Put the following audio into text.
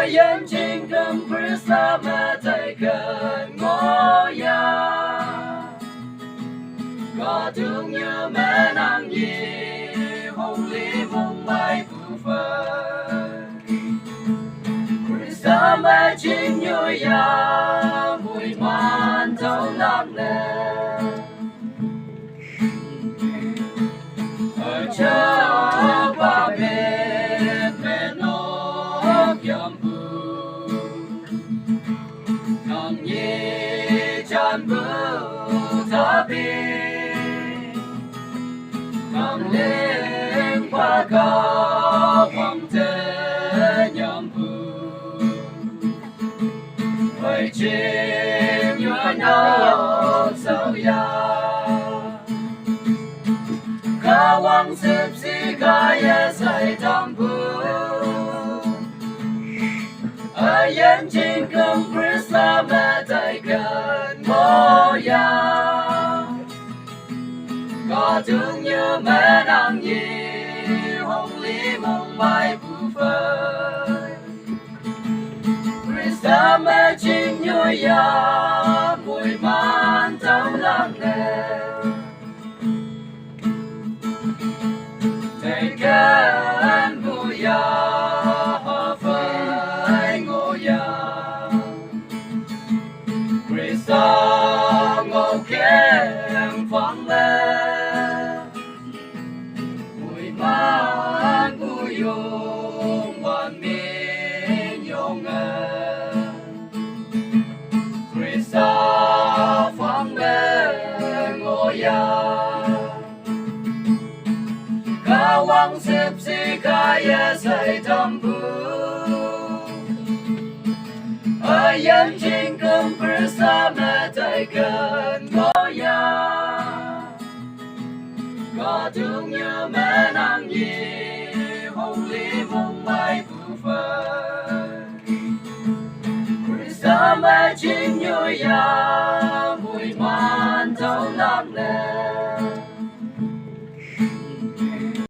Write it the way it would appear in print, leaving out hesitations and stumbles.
nhân chính cơm Christ mẹ tay gần ngõ nhà có thương như mẹ nàng nhi hồng lý mong mai phù phật Christ mẹ chính như ya mùi man thâu nam nè ở cha ba bên mẹ nó yam bu nong ye chan bu ta bi nong lên qua ca hoàng thế yam bu phải chim nhớ nào sao ya Kawang sipsi kaya say tampu Ayan chính công Christ mẹ tay gần ngõ ya có thương như mẹ nàng nhi hồng lý mong mai phù phật Christ mẹ chính như ya mùi man thâu lặng nè Thầy khen vui ya phải ngộ ya Christ ngộ khen phóng lên mùi man vui yung hoàn miên yung Christ phóng lên ngộ ya Kawang sipsi kaya say tampu Ayan chính công Christ mẹ tay gần ngõ ya có thương như mẹ nàng nhi hồng lý mong mai phù phật Christ mẹ chính như ya